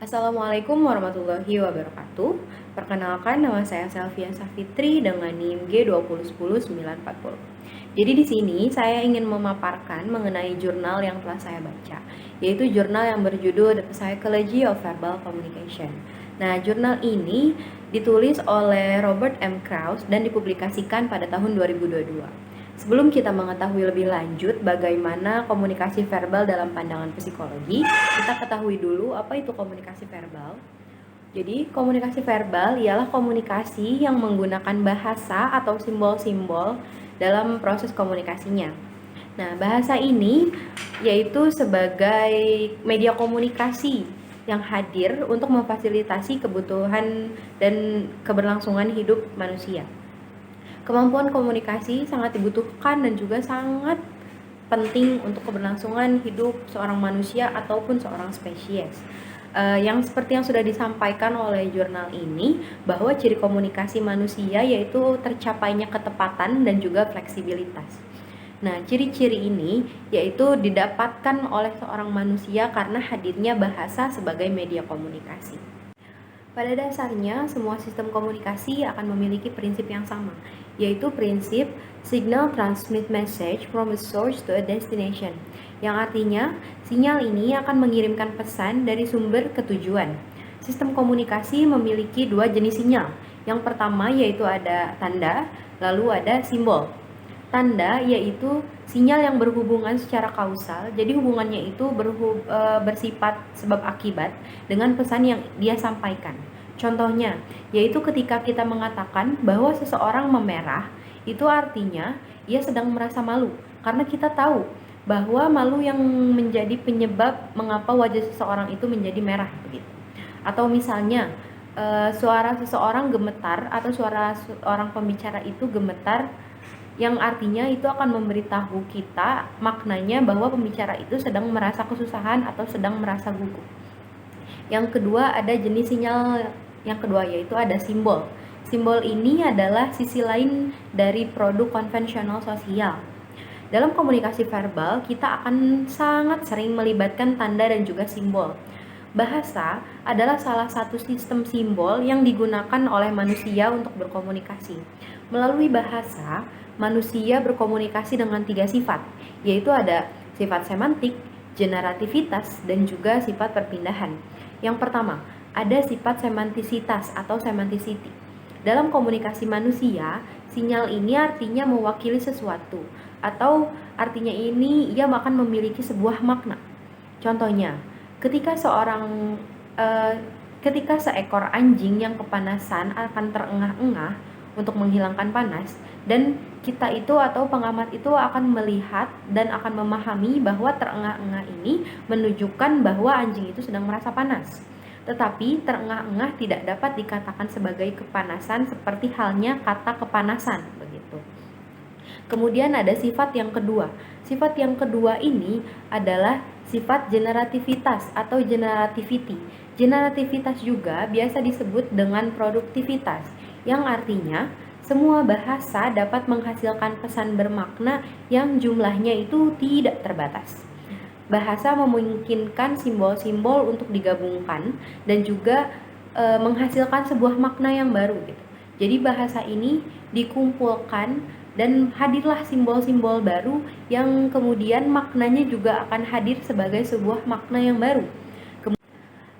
Assalamualaikum warahmatullahi wabarakatuh. Perkenalkan, nama saya Selvia Safitri dengan NIM G2010940. Jadi di sini saya ingin memaparkan mengenai jurnal yang telah saya baca, yaitu jurnal yang berjudul The Psychology of Verbal Communication. Nah, jurnal ini ditulis oleh Robert M. Krauss dan dipublikasikan pada tahun 2022. Sebelum kita mengetahui lebih lanjut bagaimana komunikasi verbal dalam pandangan psikologi, kita ketahui dulu apa itu komunikasi verbal. Jadi, komunikasi verbal ialah komunikasi yang menggunakan bahasa atau simbol-simbol dalam proses komunikasinya. Nah, bahasa ini yaitu sebagai media komunikasi yang hadir untuk memfasilitasi kebutuhan dan keberlangsungan hidup manusia. Kemampuan komunikasi sangat dibutuhkan dan juga sangat penting untuk keberlangsungan hidup seorang manusia ataupun seorang spesies. Yang seperti yang sudah disampaikan oleh jurnal ini, bahwa ciri komunikasi manusia yaitu tercapainya ketepatan dan juga fleksibilitas. Nah, ciri-ciri ini yaitu didapatkan oleh seorang manusia karena hadirnya bahasa sebagai media komunikasi. Pada dasarnya, semua sistem komunikasi akan memiliki prinsip yang sama, yaitu prinsip signal transmit message from a source to a destination, yang artinya sinyal ini akan mengirimkan pesan dari sumber ke tujuan. Sistem komunikasi memiliki dua jenis sinyal. Yang pertama yaitu ada tanda, lalu ada simbol. Tanda yaitu sinyal yang berhubungan secara kausal, jadi hubungannya itu bersifat sebab akibat dengan pesan yang dia sampaikan. Contohnya, yaitu ketika kita mengatakan bahwa seseorang memerah, itu artinya ia sedang merasa malu, karena kita tahu bahwa malu yang menjadi penyebab mengapa wajah seseorang itu menjadi merah begitu. Atau misalnya suara seseorang gemetar atau suara seorang pembicara itu gemetar, yang artinya itu akan memberitahu kita maknanya bahwa pembicara itu sedang merasa kesusahan atau sedang merasa gugup. Yang kedua ada jenis sinyal yang kedua yaitu ada simbol. Simbol ini adalah sisi lain dari produk konvensional sosial. Dalam komunikasi verbal, kita akan sangat sering melibatkan tanda dan juga simbol. Bahasa adalah salah satu sistem simbol yang digunakan oleh manusia untuk berkomunikasi. Melalui bahasa, manusia berkomunikasi dengan tiga sifat, yaitu ada sifat semantik, generativitas, dan juga sifat perpindahan. Yang pertama, ada sifat semantisitas atau semanticity. Dalam komunikasi manusia, sinyal ini artinya mewakili sesuatu, atau artinya ini ia akan memiliki sebuah makna. Contohnya, ketika seekor anjing yang kepanasan akan terengah-engah untuk menghilangkan panas, dan kita itu atau pengamat itu akan melihat dan akan memahami bahwa terengah-engah ini menunjukkan bahwa anjing itu sedang merasa panas. Tetapi terengah-engah tidak dapat dikatakan sebagai kepanasan seperti halnya kata kepanasan begitu. Kemudian ada sifat yang kedua. Sifat yang kedua ini adalah sifat generativitas atau generativity. Generativitas juga biasa disebut dengan produktivitas, yang artinya semua bahasa dapat menghasilkan pesan bermakna yang jumlahnya itu tidak terbatas. Bahasa memungkinkan simbol-simbol untuk digabungkan dan juga menghasilkan sebuah makna yang baru gitu. Jadi bahasa ini dikumpulkan dan hadirlah simbol-simbol baru yang kemudian maknanya juga akan hadir sebagai sebuah makna yang baru.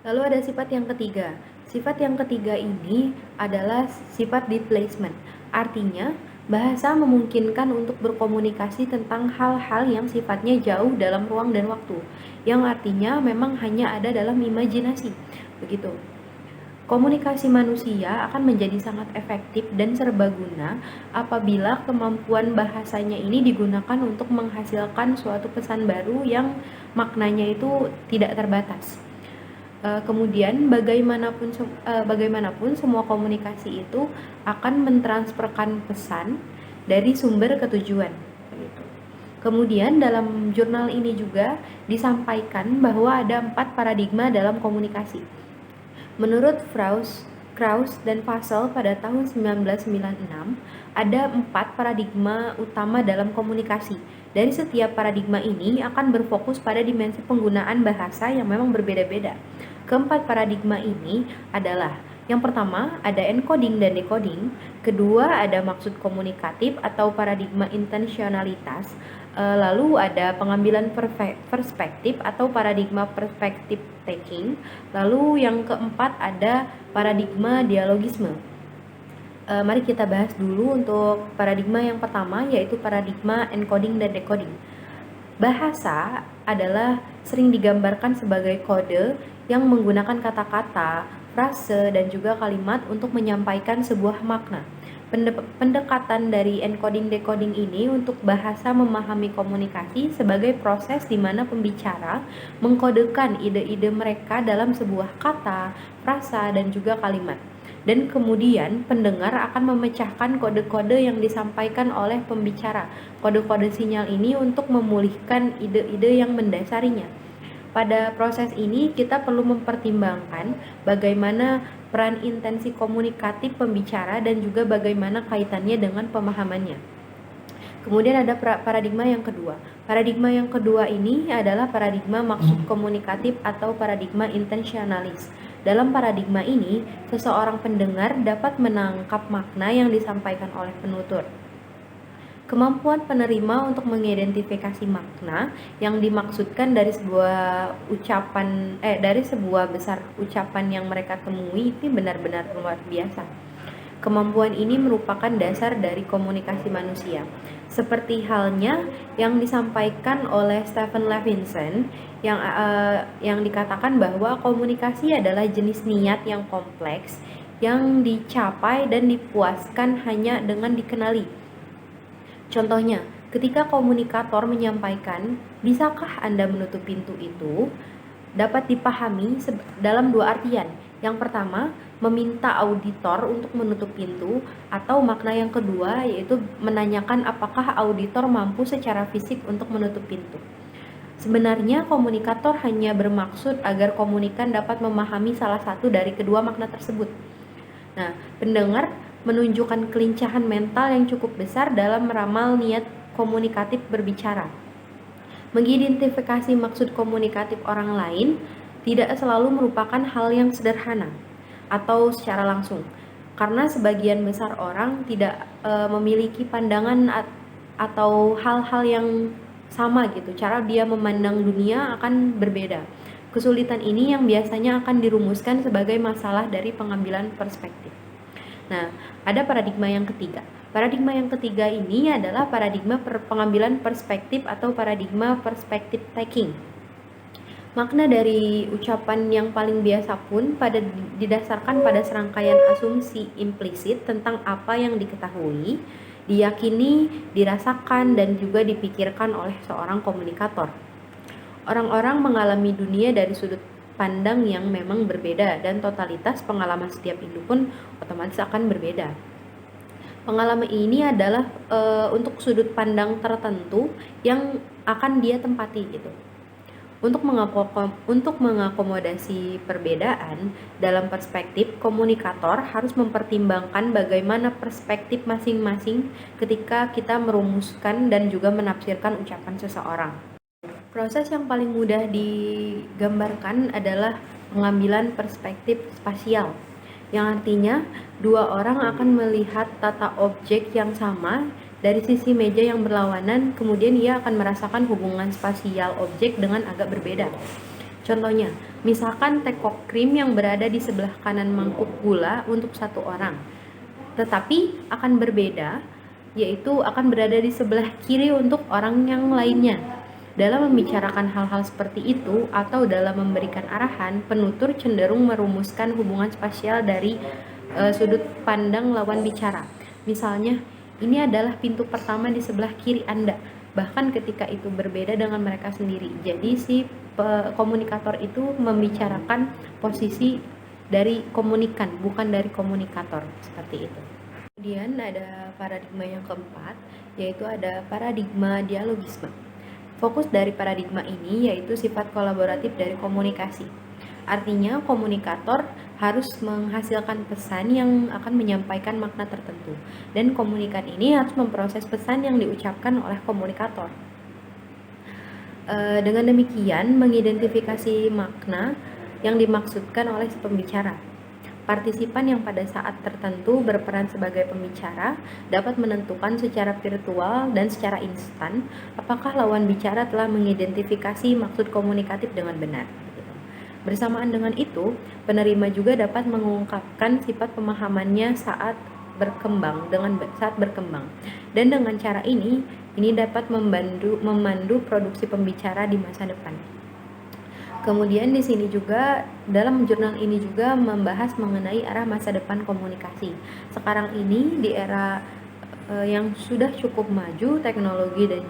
Lalu ada sifat yang ketiga. Sifat yang ketiga ini adalah sifat displacement. Artinya, bahasa memungkinkan untuk berkomunikasi tentang hal-hal yang sifatnya jauh dalam ruang dan waktu, yang artinya memang hanya ada dalam imajinasi. Begitu. Komunikasi manusia akan menjadi sangat efektif dan serbaguna apabila kemampuan bahasanya ini digunakan untuk menghasilkan suatu pesan baru yang maknanya itu tidak terbatas. Kemudian bagaimanapun semua komunikasi itu akan mentransferkan pesan dari sumber ke tujuan. Kemudian dalam jurnal ini juga disampaikan bahwa ada 4 paradigma dalam komunikasi. Menurut Krauss dan Fassel pada tahun 1996, ada 4 paradigma utama dalam komunikasi. Dari setiap paradigma ini akan berfokus pada dimensi penggunaan bahasa yang memang berbeda-beda. Keempat paradigma ini adalah yang pertama ada encoding dan decoding, kedua ada maksud komunikatif atau paradigma intensionalitas, lalu ada pengambilan perspektif atau paradigma perspektif taking, lalu yang keempat ada paradigma dialogisme. Mari kita bahas dulu untuk paradigma yang pertama, yaitu paradigma encoding dan decoding. Bahasa adalah sering digambarkan sebagai kode yang menggunakan kata-kata, frase, dan juga kalimat untuk menyampaikan sebuah makna. Pendekatan dari encoding-decoding ini untuk bahasa memahami komunikasi sebagai proses di mana pembicara mengkodekan ide-ide mereka dalam sebuah kata, frasa, dan juga kalimat. Dan kemudian pendengar akan memecahkan kode-kode yang disampaikan oleh pembicara. Kode-kode sinyal ini untuk memulihkan ide-ide yang mendasarinya. Pada proses ini kita perlu mempertimbangkan bagaimana peran intensi komunikatif pembicara dan juga bagaimana kaitannya dengan pemahamannya. Kemudian ada paradigma yang kedua. Paradigma yang kedua ini adalah paradigma maksud komunikatif atau paradigma intensionalis. Dalam paradigma ini, seseorang pendengar dapat menangkap makna yang disampaikan oleh penutur. Kemampuan penerima untuk mengidentifikasi makna yang dimaksudkan dari sebuah ucapan dari sebuah besar ucapan yang mereka temui itu benar-benar luar biasa. Kemampuan ini merupakan dasar dari komunikasi manusia. Seperti halnya yang disampaikan oleh Stephen Levinson yang dikatakan bahwa komunikasi adalah jenis niat yang kompleks yang dicapai dan dipuaskan hanya dengan dikenali. Contohnya, ketika komunikator menyampaikan, "Bisakah Anda menutup pintu itu?" dapat dipahami dalam dua artian. Yang pertama, meminta auditor untuk menutup pintu, atau makna yang kedua yaitu menanyakan apakah auditor mampu secara fisik untuk menutup pintu. Sebenarnya komunikator hanya bermaksud agar komunikan dapat memahami salah satu dari kedua makna tersebut. Nah, pendengar menunjukkan kelincahan mental yang cukup besar dalam meramal niat komunikatif berbicara. Mengidentifikasi maksud komunikatif orang lain tidak selalu merupakan hal yang sederhana atau secara langsung, karena sebagian besar orang tidak memiliki pandangan atau hal-hal yang sama gitu. Cara dia memandang dunia akan berbeda. Kesulitan ini yang biasanya akan dirumuskan sebagai masalah dari pengambilan perspektif. Nah, ada paradigma yang ketiga. Paradigma yang ketiga ini adalah paradigma pengambilan perspektif atau paradigma perspektif taking. Makna dari ucapan yang paling biasa pun didasarkan pada serangkaian asumsi implisit tentang apa yang diketahui, diyakini, dirasakan, dan juga dipikirkan oleh seorang komunikator. Orang-orang mengalami dunia dari sudut pandang yang memang berbeda, dan totalitas pengalaman setiap individu pun otomatis akan berbeda. Pengalaman ini adalah untuk sudut pandang tertentu yang akan dia tempati gitu. Untuk mengakomodasi perbedaan dalam perspektif, komunikator harus mempertimbangkan bagaimana perspektif masing-masing ketika kita merumuskan dan juga menafsirkan ucapan seseorang. Proses yang paling mudah digambarkan adalah pengambilan perspektif spasial, yang artinya dua orang akan melihat tata objek yang sama dari sisi meja yang berlawanan, kemudian ia akan merasakan hubungan spasial objek dengan agak berbeda. Contohnya, misalkan tekok krim yang berada di sebelah kanan mangkuk gula untuk satu orang, tetapi akan berbeda, yaitu akan berada di sebelah kiri untuk orang yang lainnya. Dalam membicarakan hal-hal seperti itu atau dalam memberikan arahan, penutur cenderung merumuskan hubungan spasial dari sudut pandang lawan bicara. Misalnya, ini adalah pintu pertama di sebelah kiri Anda, bahkan ketika itu berbeda dengan mereka sendiri. Jadi si komunikator itu membicarakan posisi dari komunikan, bukan dari komunikator, seperti itu. Kemudian ada paradigma yang keempat, yaitu ada paradigma dialogisme. Fokus dari paradigma ini yaitu sifat kolaboratif dari komunikasi. Artinya, komunikator harus menghasilkan pesan yang akan menyampaikan makna tertentu, dan komunikan ini harus memproses pesan yang diucapkan oleh komunikator. Dengan demikian, mengidentifikasi makna yang dimaksudkan oleh si pembicara. Partisipan yang pada saat tertentu berperan sebagai pembicara dapat menentukan secara virtual dan secara instan apakah lawan bicara telah mengidentifikasi maksud komunikatif dengan benar. Bersamaan dengan itu, penerima juga dapat mengungkapkan sifat pemahamannya saat berkembang. Dan dengan cara ini dapat memandu produksi pembicara di masa depan. Kemudian di sini juga dalam jurnal ini juga membahas mengenai arah masa depan komunikasi. Sekarang ini di era yang sudah cukup maju teknologi dan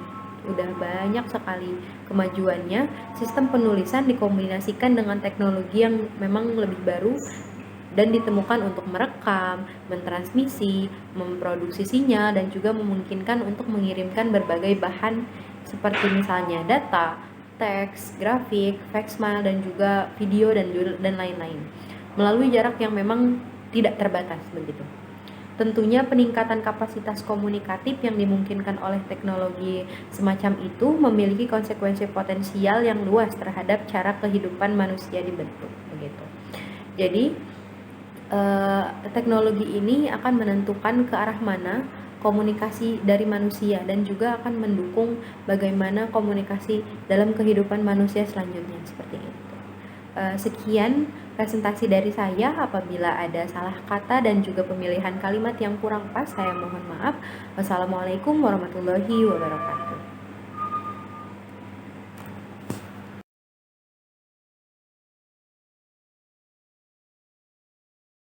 udah banyak sekali kemajuannya, sistem penulisan dikombinasikan dengan teknologi yang memang lebih baru dan ditemukan untuk merekam, mentransmisi, memproduksi sinyal dan juga memungkinkan untuk mengirimkan berbagai bahan seperti misalnya data, teks, grafik, faxmail dan juga video dan lain-lain melalui jarak yang memang tidak terbatas begitu. Tentunya peningkatan kapasitas komunikatif yang dimungkinkan oleh teknologi semacam itu memiliki konsekuensi potensial yang luas terhadap cara kehidupan manusia dibentuk begitu. Jadi teknologi ini akan menentukan ke arah mana komunikasi dari manusia dan juga akan mendukung bagaimana komunikasi dalam kehidupan manusia selanjutnya seperti itu. Sekian presentasi dari saya. Apabila ada salah kata dan juga pemilihan kalimat yang kurang pas, saya mohon maaf. Wassalamualaikum warahmatullahi wabarakatuh.